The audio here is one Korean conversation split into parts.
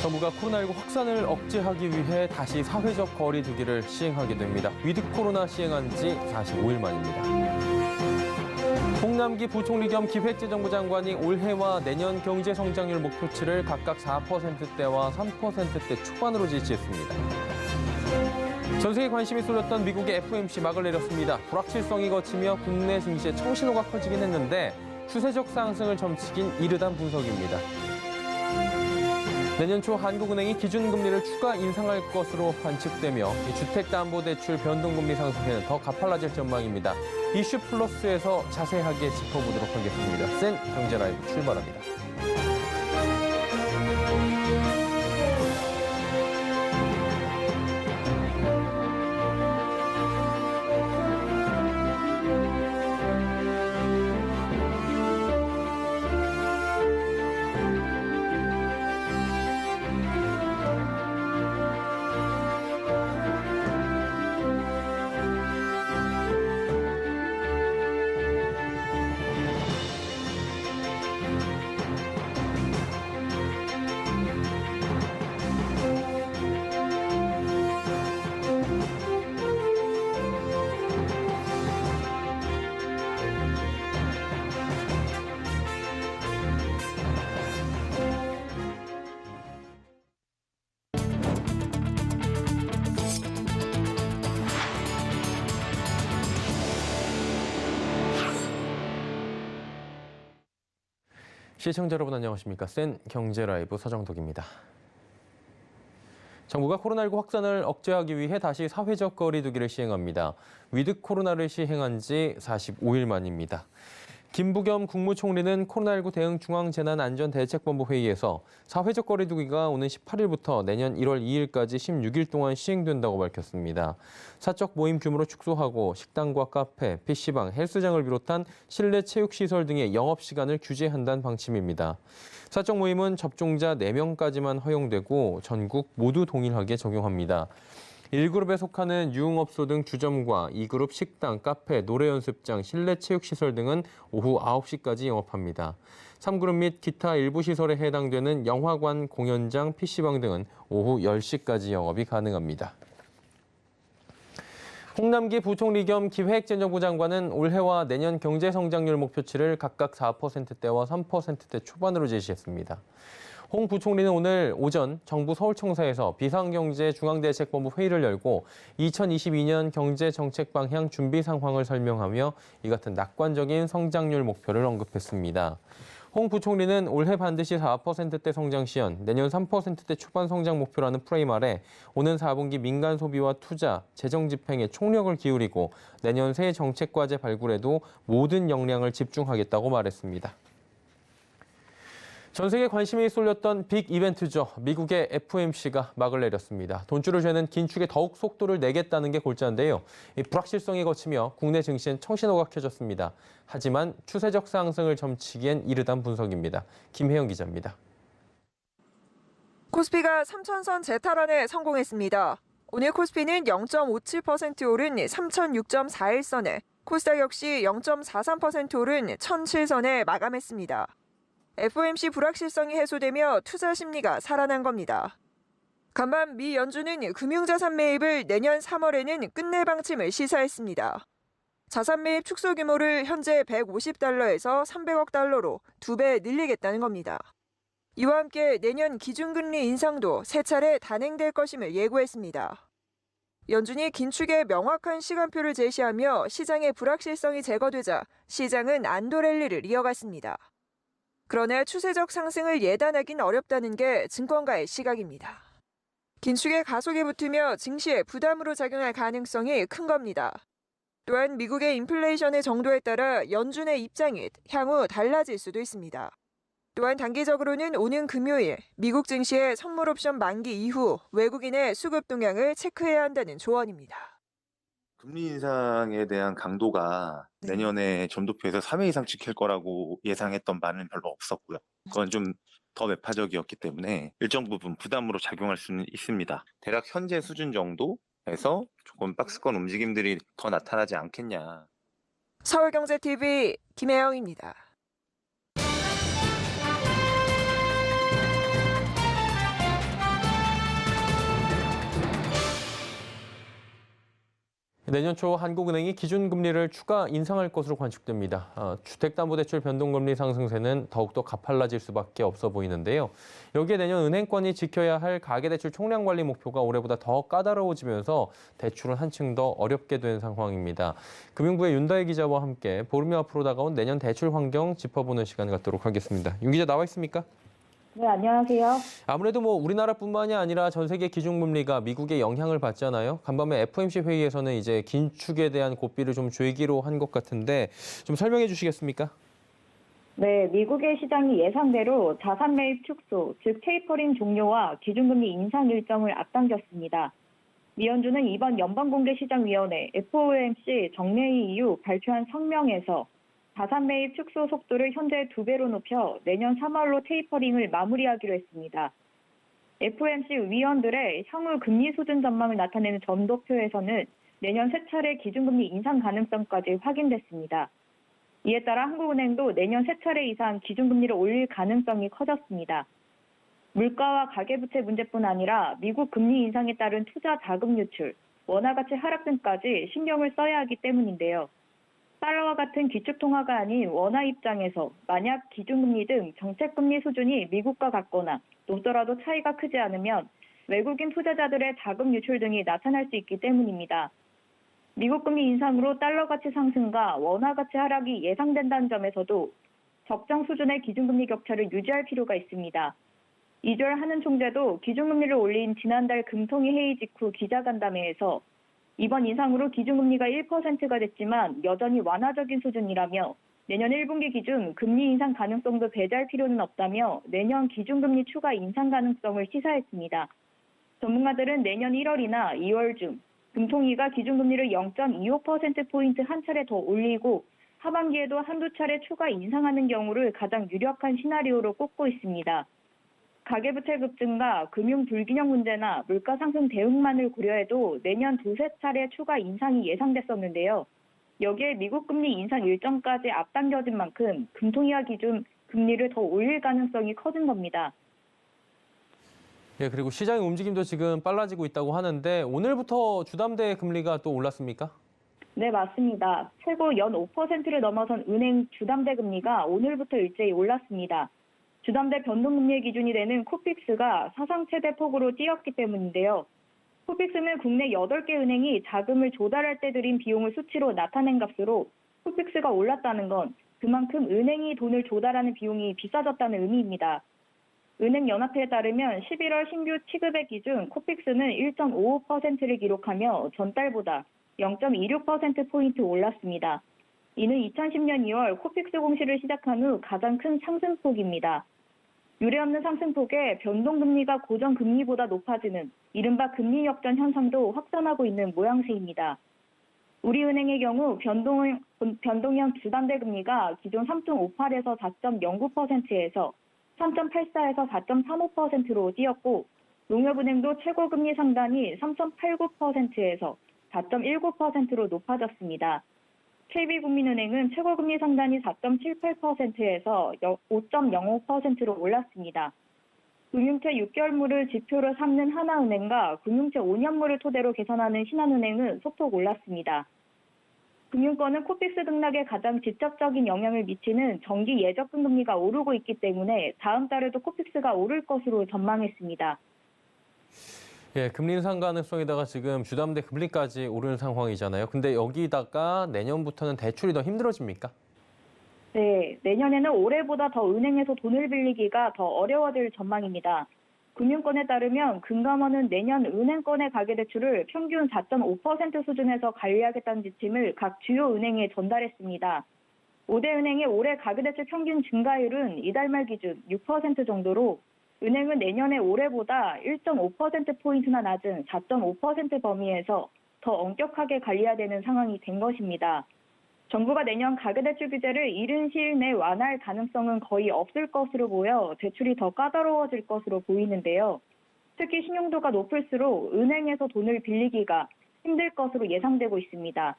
정부가 코로나19 확산을 억제하기 위해 다시 사회적 거리 두기를 시행하게 됩니다. 위드 코로나 시행한 지 45일 만입니다. 홍남기 부총리 겸 기획재정부 장관이 올해와 내년 경제 성장률 목표치를 각각 4%대와 3%대 초반으로 제시했습니다. 전 세계 관심이 쏠렸던 미국의 FOMC 막을 내렸습니다. 불확실성이 거치며 국내 증시의 청신호가 커지긴 했는데 추세적 상승을 점치긴 이르단 분석입니다. 내년 초 한국은행이 기준금리를 추가 인상할 것으로 관측되며 주택담보대출 변동금리 상승에는 더 가팔라질 전망입니다. 이슈 플러스에서 자세하게 짚어보도록 하겠습니다. 센 경제라이브 출발합니다. 시청자 여러분 안녕하십니까? 센 경제라이브 서정덕입니다. 정부가 코로나19 확산을 억제하기 위해 다시 사회적 거리 두기를 시행합니다. 위드 코로나를 시행한 지 45일 만입니다. 김부겸 국무총리는 코로나19 대응 중앙재난안전대책본부 회의에서 사회적 거리 두기가 오는 18일부터 내년 1월 2일까지 16일 동안 시행된다고 밝혔습니다. 사적 모임 규모로 축소하고 식당과 카페, PC방, 헬스장을 비롯한 실내 체육시설 등의 영업시간을 규제한다는 방침입니다. 사적 모임은 접종자 4명까지만 허용되고 전국 모두 동일하게 적용합니다. 1그룹에 속하는 유흥업소 등 주점과 2그룹 식당, 카페, 노래 연습장, 실내 체육시설 등은 오후 9시까지 영업합니다. 3그룹 및 기타 일부 시설에 해당되는 영화관, 공연장, PC방 등은 오후 10시까지 영업이 가능합니다. 홍남기 부총리 겸 기획재정부 장관은 올해와 내년 경제 성장률 목표치를 각각 4%대와 3%대 초반으로 제시했습니다. 홍 부총리는 오늘 오전 정부 서울청사에서 비상경제중앙대책본부 회의를 열고 2022년 경제정책 방향 준비 상황을 설명하며 이 같은 낙관적인 성장률 목표를 언급했습니다. 홍 부총리는 올해 반드시 4%대 성장 시현, 내년 3%대 초반 성장 목표라는 프레임 아래 오는 4분기 민간 소비와 투자, 재정 집행에 총력을 기울이고 내년 새 정책 과제 발굴에도 모든 역량을 집중하겠다고 말했습니다. 전 세계 관심이 쏠렸던 빅 이벤트죠. 미국의 FOMC가 막을 내렸습니다. 돈줄을 죄는 긴축에 더욱 속도를 내겠다는 게 골자인데요. 이 불확실성이 거치며 국내 증시엔 청신호가 켜졌습니다. 하지만 추세적 상승을 점치기엔 이르단 분석입니다. 김혜영 기자입니다. 코스피가 3,000선 재탈환에 성공했습니다. 오늘 코스피는 0.57% 오른 3,006.41선에, 코스닥 역시 0.43% 오른 1,007선에 마감했습니다. FOMC 불확실성이 해소되며 투자 심리가 살아난 겁니다. 간밤 미 연준은 금융자산 매입을 내년 3월에는 끝낼 방침을 시사했습니다. 자산 매입 축소 규모를 현재 150달러에서 300억 달러로 2배 늘리겠다는 겁니다. 이와 함께 내년 기준금리 인상도 3차례 단행될 것임을 예고했습니다. 연준이 긴축에 명확한 시간표를 제시하며 시장의 불확실성이 제거되자 시장은 안도 랠리를 이어갔습니다. 그러나 추세적 상승을 예단하긴 어렵다는 게 증권가의 시각입니다. 긴축의 가속에 붙으며 증시에 부담으로 작용할 가능성이 큰 겁니다. 또한 미국의 인플레이션의 정도에 따라 연준의 입장이 향후 달라질 수도 있습니다. 또한 단기적으로는 오는 금요일 미국 증시의 선물 옵션 만기 이후 외국인의 수급 동향을 체크해야 한다는 조언입니다. 금리 인상에 대한 강도가 내년에 점도표에서 3회 이상 찍힐 거라고 예상했던 바는 별로 없었고요. 그건 좀 더 매파적이었기 때문에 일정 부분 부담으로 작용할 수는 있습니다. 대략 현재 수준 정도에서 조금 박스권 움직임들이 더 나타나지 않겠냐. 서울경제TV 김혜영입니다. 내년 초 한국은행이 기준금리를 추가 인상할 것으로 관측됩니다. 주택담보대출 변동금리 상승세는 더욱더 가팔라질 수밖에 없어 보이는데요. 여기에 내년 은행권이 지켜야 할 가계대출 총량 관리 목표가 올해보다 더 까다로워지면서 대출은 한층 더 어렵게 된 상황입니다. 금융부의 윤다혜 기자와 함께 보름여 앞으로 다가온 내년 대출 환경 짚어보는 시간 갖도록 하겠습니다. 윤 기자 나와 있습니까? 네, 안녕하세요. 아무래도 우리나라뿐만이 아니라 전 세계 기준금리가 미국의 영향을 받잖아요. 간밤에 FOMC 회의에서는 이제 긴축에 대한 고삐를 좀 죄기로 한 것 같은데 좀 설명해 주시겠습니까? 네, 미국의 시장이 예상대로 자산 매입 축소, 즉 테이퍼링 종료와 기준금리 인상 일정을 앞당겼습니다. 미 연준은 이번 연방공개시장위원회 FOMC 정례회 이후 발표한 성명에서 자산 매입 축소 속도를 현재 2배로 높여 내년 3월로 테이퍼링을 마무리하기로 했습니다. FOMC 위원들의 향후 금리 수준 전망을 나타내는 점도표에서는 내년 3차례 기준금리 인상 가능성까지 확인됐습니다. 이에 따라 한국은행도 내년 3차례 이상 기준금리를 올릴 가능성이 커졌습니다. 물가와 가계부채 문제뿐 아니라 미국 금리 인상에 따른 투자 자금 유출, 원화 가치 하락 등까지 신경을 써야 하기 때문인데요. 달러와 같은 기축통화가 아닌 원화 입장에서 만약 기준금리 등 정책금리 수준이 미국과 같거나 높더라도 차이가 크지 않으면 외국인 투자자들의 자금 유출 등이 나타날 수 있기 때문입니다. 미국 금리 인상으로 달러 가치 상승과 원화 가치 하락이 예상된다는 점에서도 적정 수준의 기준금리 격차를 유지할 필요가 있습니다. 이주열 한은 총재도 기준금리를 올린 지난달 금통위 회의 직후 기자간담회에서 이번 인상으로 기준금리가 1%가 됐지만 여전히 완화적인 수준이라며 내년 1분기 기준 금리 인상 가능성도 배제할 필요는 없다며 내년 기준금리 추가 인상 가능성을 시사했습니다. 전문가들은 내년 1월이나 2월 중 금통위가 기준금리를 0.25%포인트 한 차례 더 올리고 하반기에도 한두 차례 추가 인상하는 경우를 가장 유력한 시나리오로 꼽고 있습니다. 가계부채 급증과 금융 불균형 문제나 물가 상승 대응만을 고려해도 내년 2-3차례 추가 인상이 예상됐었는데요. 여기에 미국 금리 인상 일정까지 앞당겨진 만큼 금통위와 기준 금리를 더 올릴 가능성이 커진 겁니다. 예, 그리고 시장의 움직임도 지금 빨라지고 있다고 하는데 오늘부터 주담대 금리가 또 올랐습니까? 네, 맞습니다. 최고 연 5%를 넘어선 은행 주담대 금리가 오늘부터 일제히 올랐습니다. 주담대 변동금리의 기준이 되는 코픽스가 사상 최대 폭으로 뛰었기 때문인데요. 코픽스는 국내 8개 은행이 자금을 조달할 때 들인 비용을 수치로 나타낸 값으로 코픽스가 올랐다는 건 그만큼 은행이 돈을 조달하는 비용이 비싸졌다는 의미입니다. 은행연합회에 따르면 11월 신규 취급액 기준 코픽스는 1.55%를 기록하며 전달보다 0.26%포인트 올랐습니다. 이는 2010년 2월 코픽스 공시를 시작한 후 가장 큰 상승폭입니다. 유례없는 상승폭에 변동금리가 고정금리보다 높아지는 이른바 금리 역전 현상도 확산하고 있는 모양새입니다. 우리은행의 경우 변동형 주담대 금리가 기존 3.58에서 4.09%에서 3.84에서 4.35%로 뛰었고 농협은행도 최고금리 상단이 3.89%에서 4.19%로 높아졌습니다. KB국민은행은 최고금리 상단이 4.78%에서 5.05%로 올랐습니다. 금융채 6개월물을 지표로 삼는 하나은행과 금융채 5년물을 토대로 계산하는 신한은행은 소폭 올랐습니다. 금융권은 코픽스 등락에 가장 직접적인 영향을 미치는 정기 예적금 금리가 오르고 있기 때문에 다음 달에도 코픽스가 오를 것으로 전망했습니다. 예, 금리 인상 가능성에다가 지금 주담대 금리까지 오르는 상황이잖아요. 근데 여기다가 내년부터는 대출이 더 힘들어집니까? 네, 내년에는 올해보다 더 은행에서 돈을 빌리기가 더 어려워질 전망입니다. 금융권에 따르면 금감원은 내년 은행권의 가계대출을 평균 4.5% 수준에서 관리하겠다는 지침을 각 주요 은행에 전달했습니다. 5대 은행의 올해 가계대출 평균 증가율은 이달 말 기준 6% 정도로 은행은 내년에 올해보다 1.5%포인트나 낮은 4.5% 범위에서 더 엄격하게 관리해야 되는 상황이 된 것입니다. 정부가 내년 가계대출 규제를 이른 시일 내 완화할 가능성은 거의 없을 것으로 보여 대출이 더 까다로워질 것으로 보이는데요. 특히 신용도가 높을수록 은행에서 돈을 빌리기가 힘들 것으로 예상되고 있습니다.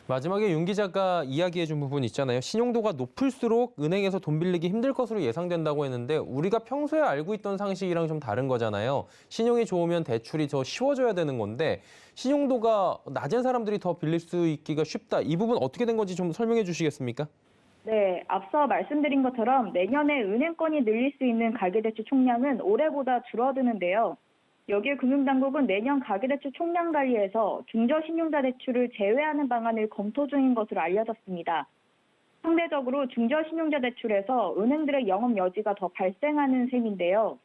마지막에 윤 기자가 이야기해준 부분 있잖아요. 신용도가 높을수록 은행에서 돈 빌리기 힘들 것으로 예상된다고 했는데 우리가 평소에 알고 있던 상식이랑 좀 다른 거잖아요. 신용이 좋으면 대출이 더 쉬워져야 되는 건데 신용도가 낮은 사람들이 더 빌릴 수 있기가 쉽다. 이 부분 어떻게 된 건지 좀 설명해 주시겠습니까? 네, 앞서 말씀드린 것처럼 내년에 은행권이 늘릴 수 있는 가계대출 총량은 올해보다 줄어드는데요. 여기에 금융당국은 내년 가계대출 총량 관리에서 중저신용자 대출을 제외하는 방안을 검토 중인 것으로 알려졌습니다. 상대적으로 중저신용자 대출에서 은행들의 영업 여지가 더 발생하는 셈인데요.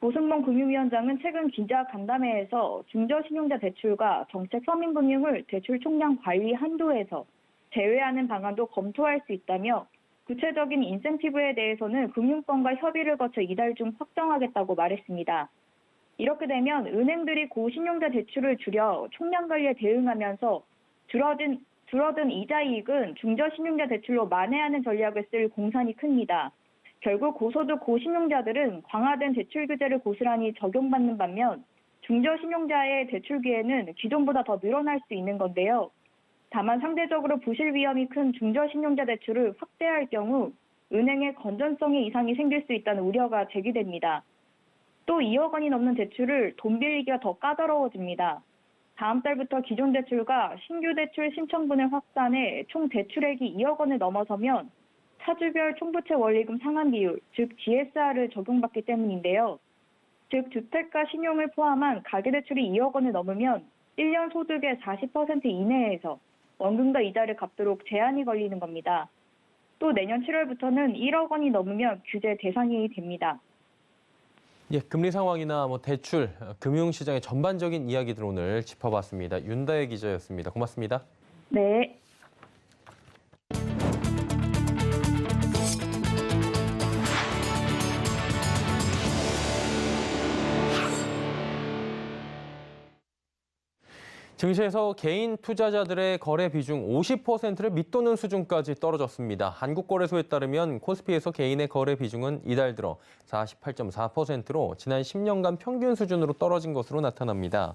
고승범 금융위원장은 최근 기자 간담회에서 중저신용자 대출과 정책 서민금융을 대출 총량 관리 한도에서 제외하는 방안도 검토할 수 있다며 구체적인 인센티브에 대해서는 금융권과 협의를 거쳐 이달 중 확정하겠다고 말했습니다. 이렇게 되면 은행들이 고신용자 대출을 줄여 총량 관리에 대응하면서 줄어든 이자 이익은 중저신용자 대출로 만회하는 전략을 쓸 공산이 큽니다. 결국 고소득 고신용자들은 강화된 대출 규제를 고스란히 적용받는 반면 중저신용자의 대출 기회는 기존보다 더 늘어날 수 있는 건데요. 다만 상대적으로 부실 위험이 큰 중저신용자 대출을 확대할 경우 은행의 건전성에 이상이 생길 수 있다는 우려가 제기됩니다. 또 2억 원이 넘는 대출을 돈 빌리기가 더 까다로워집니다. 다음 달부터 기존 대출과 신규 대출 신청분을 확산해 총 대출액이 2억 원을 넘어서면 차주별 총부채 원리금 상환 비율, 즉 DSR을 적용받기 때문인데요. 즉 주택과 신용을 포함한 가계대출이 2억 원을 넘으면 1년 소득의 40% 이내에서 원금과 이자를 갚도록 제한이 걸리는 겁니다. 또 내년 7월부터는 1억 원이 넘으면 규제 대상이 됩니다. 예, 금리 상황이나 대출, 금융시장의 전반적인 이야기들 오늘 짚어봤습니다. 윤다혜 기자였습니다. 고맙습니다. 네. 증시에서 개인 투자자들의 거래 비중 50%를 밑도는 수준까지 떨어졌습니다. 한국거래소에 따르면 코스피에서 개인의 거래 비중은 이달 들어 48.4%로 지난 10년간 평균 수준으로 떨어진 것으로 나타납니다.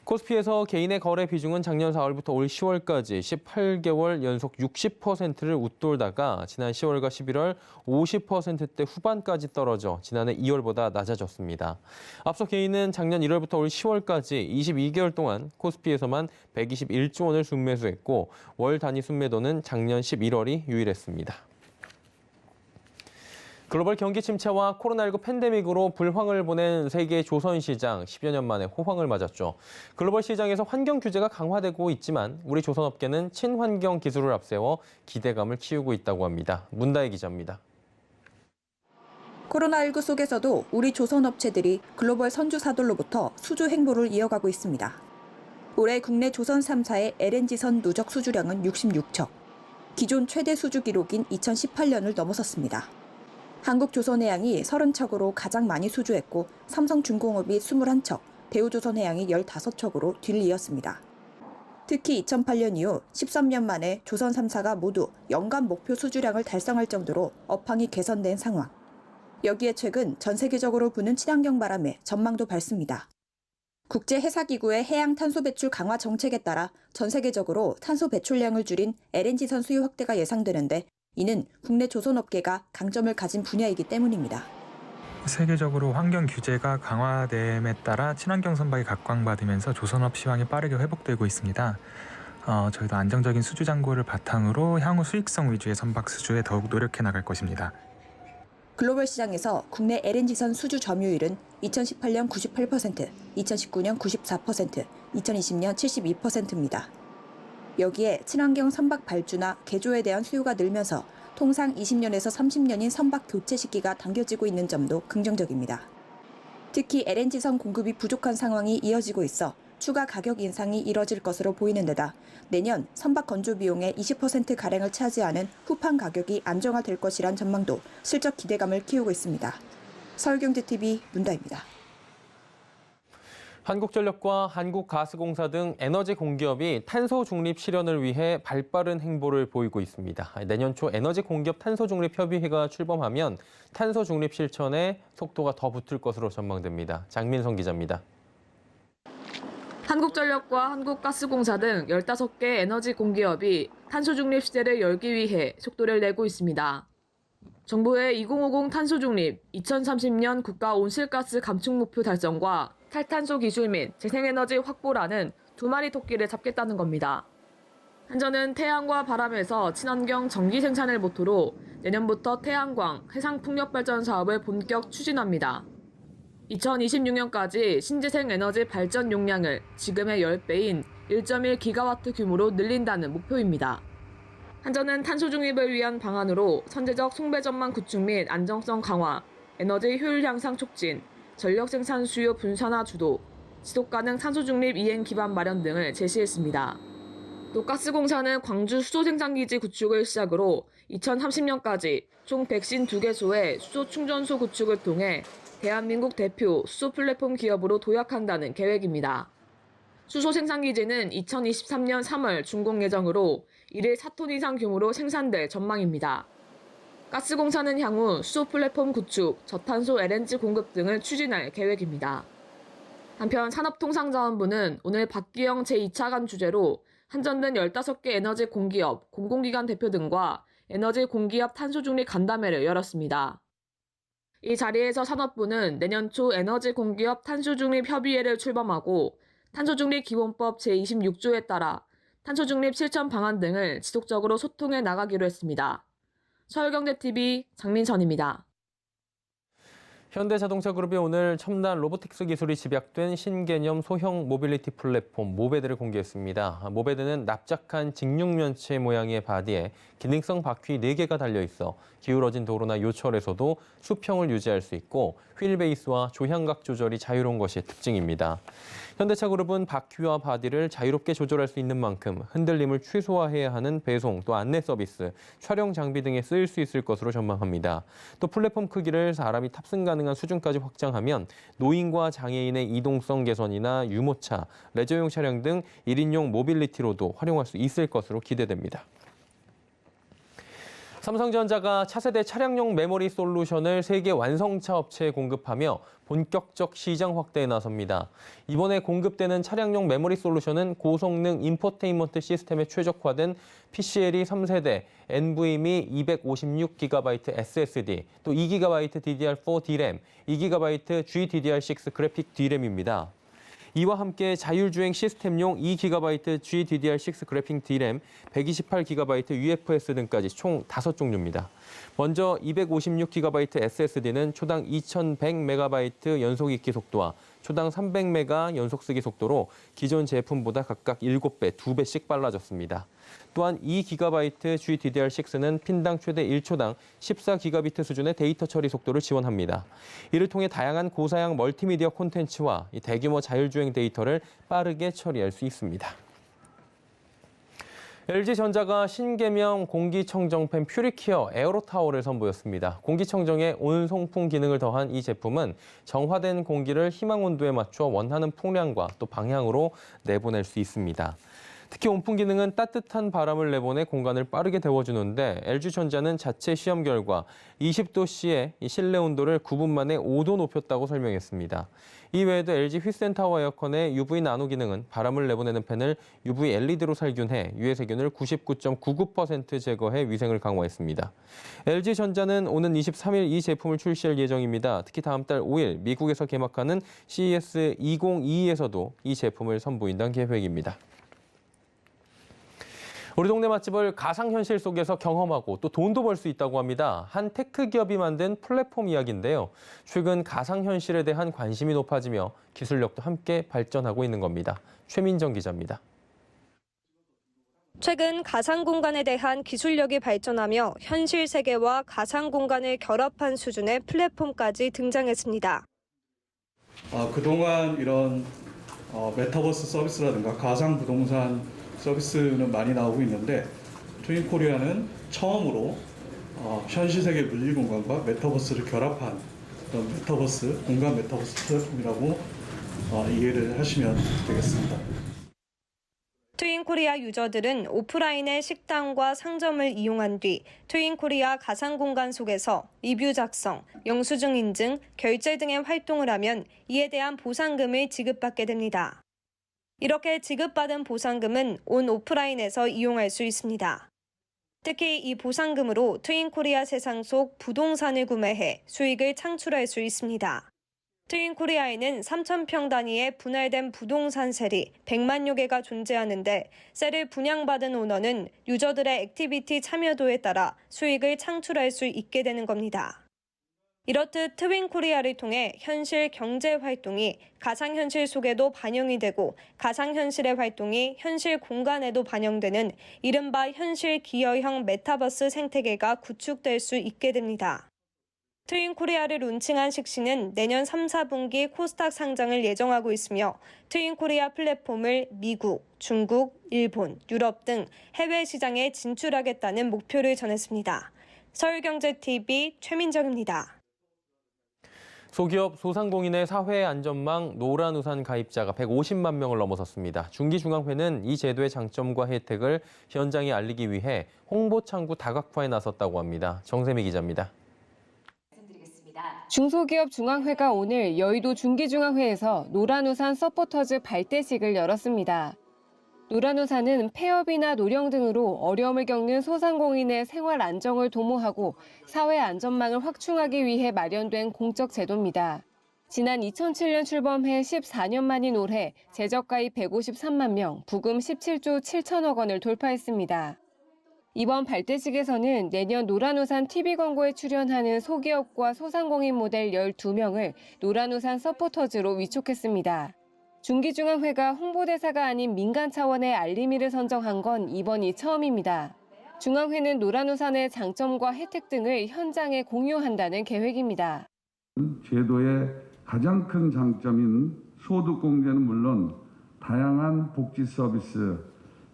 코스피에서 개인의 거래 비중은 작년 4월부터 올 10월까지 18개월 연속 60%를 웃돌다가 지난 10월과 11월 50%대 후반까지 떨어져 지난해 2월보다 낮아졌습니다. 앞서 개인은 작년 1월부터 올 10월까지 22개월 동안 코스피에서만 121조 원을 순매수했고 월 단위 순매도는 작년 11월이 유일했습니다. 글로벌 경기 침체와 코로나19 팬데믹으로 불황을 보낸 세계 조선 시장 10여 년 만에 호황을 맞았죠. 글로벌 시장에서 환경 규제가 강화되고 있지만 우리 조선업계는 친환경 기술을 앞세워 기대감을 키우고 있다고 합니다. 문다혜 기자입니다. 코로나19 속에서도 우리 조선업체들이 글로벌 선주사들로부터 수주 행보를 이어가고 있습니다. 올해 국내 조선 3사의 LNG선 누적 수주량은 66척, 기존 최대 수주 기록인 2018년을 넘어섰습니다. 한국조선해양이 30척으로 가장 많이 수주했고 삼성중공업이 21척, 대우조선해양이 15척으로 뒤를 이었습니다. 특히 2008년 이후 13년 만에 조선 3사가 모두 연간 목표 수주량을 달성할 정도로 업황이 개선된 상황. 여기에 최근 전 세계적으로 부는 친환경 바람에 전망도 밝습니다. 국제해사기구의 해양 탄소 배출 강화 정책에 따라 전 세계적으로 탄소 배출량을 줄인 LNG선 수요 확대가 예상되는데 이는 국내 조선업계가 강점을 가진 분야이기 때문입니다. 세계적으로 환경 규제가 강화됨에 따라 친환경 선박이 각광받으면서 조선업 시황이 빠르게 회복되고 있습니다. 저희도 안정적인 수주 잔고를 바탕으로 향후 수익성 위주의 선박 수주에 더욱 노력해 나갈 것입니다. 글로벌 시장에서 국내 LNG선 수주 점유율은 2018년 98%, 2019년 94%, 2020년 72%입니다. 여기에 친환경 선박 발주나 개조에 대한 수요가 늘면서 통상 20년에서 30년인 선박 교체 시기가 당겨지고 있는 점도 긍정적입니다. 특히 LNG선 공급이 부족한 상황이 이어지고 있어 추가 가격 인상이 이뤄질 것으로 보이는 데다 내년 선박 건조 비용의 20%가량을 차지하는 후판 가격이 안정화될 것이란 전망도 실적 기대감을 키우고 있습니다. 서울경제TV 문다입니다. 한국전력과 한국가스공사 등 에너지 공기업이 탄소 중립 실현을 위해 발빠른 행보를 보이고 있습니다. 내년 초 에너지 공기업 탄소 중립 협의회가 출범하면 탄소 중립 실천에 속도가 더 붙을 것으로 전망됩니다. 장민성 기자입니다. 한국전력과 한국가스공사 등 15개 에너지 공기업이 탄소 중립 시대를 열기 위해 속도를 내고 있습니다. 정부의 2050 탄소 중립, 2030년 국가 온실가스 감축 목표 달성과 탈탄소 기술 및 재생에너지 확보라는 두 마리 토끼를 잡겠다는 겁니다. 한전은 태양과 바람에서 친환경 전기 생산을 모토로 내년부터 태양광, 해상풍력 발전 사업을 본격 추진합니다. 2026년까지 신재생 에너지 발전 용량을 지금의 10배인 1.1기가와트 규모로 늘린다는 목표입니다. 한전은 탄소 중립을 위한 방안으로 선제적 송배 전망 구축 및 안정성 강화, 에너지 효율 향상 촉진, 전력 생산 수요 분산화 주도, 지속가능 탄소 중립 이행 기반 마련 등을 제시했습니다. 또 가스공사는 광주 수소 생산기지 구축을 시작으로 2030년까지 총 152개소의 수소 충전소 구축을 통해 대한민국 대표 수소 플랫폼 기업으로 도약한다는 계획입니다. 수소 생산기지는 2023년 3월 준공 예정으로 1일 4톤 이상 규모로 생산될 전망입니다. 가스공사는 향후 수소 플랫폼 구축, 저탄소 LNG 공급 등을 추진할 계획입니다. 한편 산업통상자원부는 오늘 박기영 제2차관 주재로 한전 등 15개 에너지 공기업, 공공기관 대표 등과 에너지 공기업 탄소중립 간담회를 열었습니다. 이 자리에서 산업부는 내년 초 에너지 공기업 탄소중립 협의회를 출범하고 탄소중립 기본법 제26조에 따라 탄소중립 실천 방안 등을 지속적으로 소통해 나가기로 했습니다. 서울경제TV 장민선입니다. 현대자동차그룹이 오늘 첨단 로보틱스 기술이 집약된 신개념 소형 모빌리티 플랫폼 모베드를 공개했습니다. 모베드는 납작한 직육면체 모양의 바디에 기능성 바퀴 4개가 달려있어 기울어진 도로나 요철에서도 수평을 유지할 수 있고 휠 베이스와 조향각 조절이 자유로운 것이 특징입니다. 현대차그룹은 바퀴와 바디를 자유롭게 조절할 수 있는 만큼 흔들림을 최소화해야 하는 배송 또 안내 서비스, 촬영 장비 등에 쓰일 수 있을 것으로 전망합니다. 또 플랫폼 크기를 사람이 탑승 가능한 수준까지 확장하면 노인과 장애인의 이동성 개선이나 유모차, 레저용 차량 등 1인용 모빌리티로도 활용할 수 있을 것으로 기대됩니다. 삼성전자가 차세대 차량용 메모리 솔루션을 세계 완성차 업체에 공급하며 본격적 시장 확대에 나섭니다. 이번에 공급되는 차량용 메모리 솔루션은 고성능 인포테인먼트 시스템에 최적화된 PCLE 3세대, NVMe 256GB SSD, 또 2GB DDR4 D램, 2GB GDDR6 그래픽 D램입니다. 이와 함께 자율주행 시스템용 2GB GDDR6 그래픽 D램, 128GB UFS 등까지 총 5종류입니다. 먼저 256GB SSD는 초당 2100MB 연속 읽기 속도와 초당 300MB 연속 쓰기 속도로 기존 제품보다 각각 7배, 2배씩 빨라졌습니다. 또한 2GB GDDR6는 핀당 최대 1초당 14GB 수준의 데이터 처리 속도를 지원합니다. 이를 통해 다양한 고사양 멀티미디어 콘텐츠와 대규모 자율주행 데이터를 빠르게 처리할 수 있습니다. LG전자가 신개념 공기청정팬 퓨리케어 에어로타워를 선보였습니다. 공기청정에 온송풍 기능을 더한 이 제품은 정화된 공기를 희망 온도에 맞춰 원하는 풍량과 또 방향으로 내보낼 수 있습니다. 특히 온풍 기능은 따뜻한 바람을 내보내 공간을 빠르게 데워주는데 LG전자는 자체 시험 결과 20도씨의 실내 온도를 9분 만에 5도 높였다고 설명했습니다. 이외에도 LG 휘센타워 에어컨의 UV 나노 기능은 바람을 내보내는 팬을 UV LED로 살균해 유해 세균을 99.99% 제거해 위생을 강화했습니다. LG전자는 오는 23일 이 제품을 출시할 예정입니다. 특히 다음 달 5일 미국에서 개막하는 CES 2022에서도 이 제품을 선보인다는 계획입니다. 우리 동네 맛집을 가상현실 속에서 경험하고 또 돈도 벌 수 있다고 합니다. 한 테크 기업이 만든 플랫폼 이야기인데요. 최근 가상현실에 대한 관심이 높아지며 기술력도 함께 발전하고 있는 겁니다. 최민정 기자입니다. 최근 가상공간에 대한 기술력이 발전하며 현실 세계와 가상공간을 결합한 수준의 플랫폼까지 등장했습니다. 그동안 이런 메타버스 서비스라든가 가상부동산 서비스는 많이 나오고 있는데 트윈코리아는 처음으로 현실 세계 물리 공간과 메타버스를 결합한 그런 메타버스, 공간 메타버스 플랫폼이라고 이해를 하시면 되겠습니다. 트윈코리아 유저들은 오프라인의 식당과 상점을 이용한 뒤 트윈코리아 가상공간 속에서 리뷰 작성, 영수증 인증, 결제 등의 활동을 하면 이에 대한 보상금을 지급받게 됩니다. 이렇게 지급받은 보상금은 온 오프라인에서 이용할 수 있습니다. 특히 이 보상금으로 트윈코리아 세상 속 부동산을 구매해 수익을 창출할 수 있습니다. 트윈코리아에는 3,000평 단위의 분할된 부동산 셀이 100만여 개가 존재하는데 셀을 분양받은 오너는 유저들의 액티비티 참여도에 따라 수익을 창출할 수 있게 되는 겁니다. 이렇듯 트윈코리아를 통해 현실 경제 활동이 가상현실 속에도 반영이 되고 가상현실의 활동이 현실 공간에도 반영되는 이른바 현실 기여형 메타버스 생태계가 구축될 수 있게 됩니다. 트윈코리아를 론칭한 식신은 내년 3, 4분기 코스닥 상장을 예정하고 있으며 트윈코리아 플랫폼을 미국, 중국, 일본, 유럽 등 해외 시장에 진출하겠다는 목표를 전했습니다. 서울경제TV 최민정입니다. 소기업 소상공인의 사회 안전망 노란우산 가입자가 150만 명을 넘어섰습니다. 중기중앙회는 이 제도의 장점과 혜택을 현장에 알리기 위해 홍보 창구 다각화에 나섰다고 합니다. 정세미 기자입니다. 중소기업 중앙회가 오늘 여의도 중기중앙회에서 노란우산 서포터즈 발대식을 열었습니다. 노란우산은 폐업이나 노령 등으로 어려움을 겪는 소상공인의 생활 안정을 도모하고 사회 안전망을 확충하기 위해 마련된 공적 제도입니다. 지난 2007년 출범해 14년 만인 올해 재적가입 153만 명, 부금 17조 7천억 원을 돌파했습니다. 이번 발대식에서는 내년 노란우산 TV 광고에 출연하는 소기업과 소상공인 모델 12명을 노란우산 서포터즈로 위촉했습니다. 중기중앙회가 홍보대사가 아닌 민간 차원의 알림이를 선정한 건 이번이 처음입니다. 중앙회는 노란우산의 장점과 혜택 등을 현장에 공유한다는 계획입니다. 제도의 가장 큰 장점인 소득 공개는 물론 다양한 복지 서비스,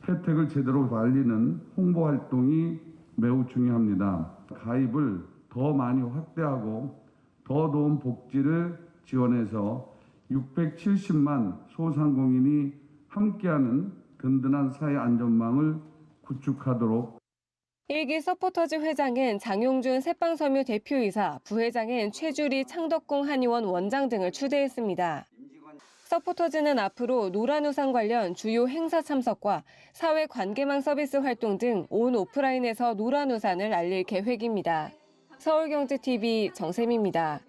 혜택을 제대로 알리는 홍보 활동이 매우 중요합니다. 가입을 더 많이 확대하고 더 좋은 복지를 지원해서 670만 소상공인이 함께하는 든든한 사회 안전망을 구축하도록. 1기 서포터즈 회장은 장용준 새빵섬유 대표이사, 부회장은 최주리 창덕궁 한의원 원장 등을 추대했습니다. 서포터즈는 앞으로 노란우산 관련 주요 행사 참석과 사회 관계망 서비스 활동 등 온 오프라인에서 노란우산을 알릴 계획입니다. 서울경제TV 정세미입니다.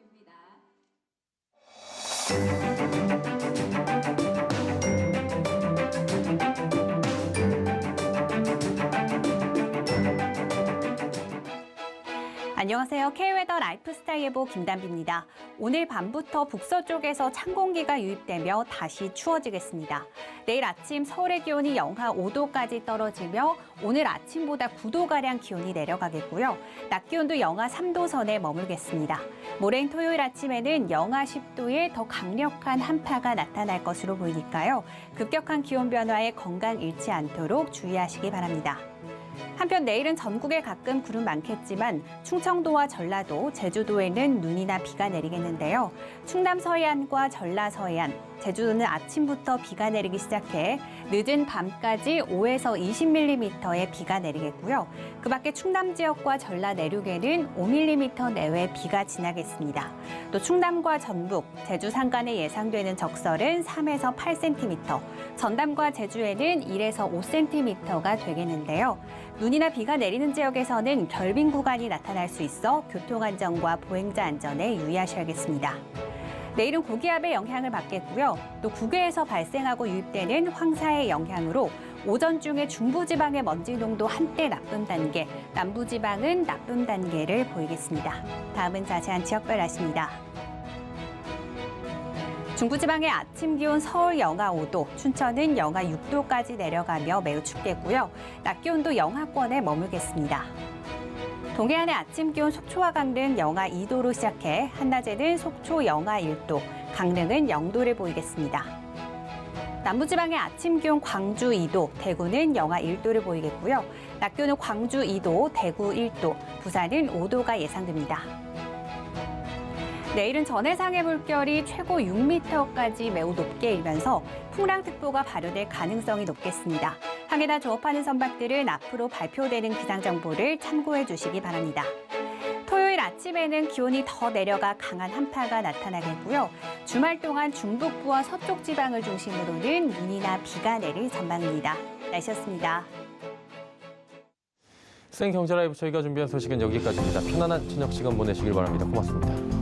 안녕하세요. K웨더 라이프스타일 예보 김단비입니다. 오늘 밤부터 북서쪽에서 찬 공기가 유입되며 다시 추워지겠습니다. 내일 아침 서울의 기온이 영하 5도까지 떨어지며 오늘 아침보다 9도가량 기온이 내려가겠고요. 낮 기온도 영하 3도 선에 머물겠습니다. 모레인 토요일 아침에는 영하 10도의 더 강력한 한파가 나타날 것으로 보이니까요. 급격한 기온 변화에 건강 잃지 않도록 주의하시기 바랍니다. 한편 내일은 전국에 가끔 구름 많겠지만 충청도와 전라도, 제주도에는 눈이나 비가 내리겠는데요. 충남 서해안과 전라 서해안, 제주도는 아침부터 비가 내리기 시작해 늦은 밤까지 5에서 20mm의 비가 내리겠고요. 그 밖에 충남 지역과 전라 내륙에는 5mm 내외 비가 지나겠습니다. 또 충남과 전북, 제주 산간에 예상되는 적설은 3에서 8cm, 전남과 제주에는 1에서 5cm가 되겠는데요. 눈이나 비가 내리는 지역에서는 결빙 구간이 나타날 수 있어 교통안전과 보행자 안전에 유의하셔야겠습니다. 내일은 고기압의 영향을 받겠고요. 또 국외에서 발생하고 유입되는 황사의 영향으로 오전 중에 중부지방의 먼지 농도 한때 나쁨 단계, 남부지방은 나쁨 단계를 보이겠습니다. 다음은 자세한 지역별 날씨입니다. 중부지방의 아침 기온 서울 영하 5도, 춘천은 영하 6도까지 내려가며 매우 춥겠고요. 낮 기온도 영하권에 머물겠습니다. 동해안의 아침 기온 속초와 강릉 영하 2도로 시작해 한낮에는 속초 영하 1도, 강릉은 0도를 보이겠습니다. 남부지방의 아침 기온 광주 2도, 대구는 영하 1도를 보이겠고요. 낮 기온은 광주 2도, 대구 1도, 부산은 5도가 예상됩니다. 내일은 전해상의 물결이 최고 6m까지 매우 높게 일면서 풍랑특보가 발효될 가능성이 높겠습니다. 항해나 조업하는 선박들은 앞으로 발표되는 기상정보를 참고해 주시기 바랍니다. 토요일 아침에는 기온이 더 내려가 강한 한파가 나타나겠고요. 주말 동안 중북부와 서쪽 지방을 중심으로는 눈이나 비가 내릴 전망입니다. 날씨였습니다. 생경제 라이브 저희가 준비한 소식은 여기까지입니다. 편안한 저녁 시간 보내시길 바랍니다. 고맙습니다.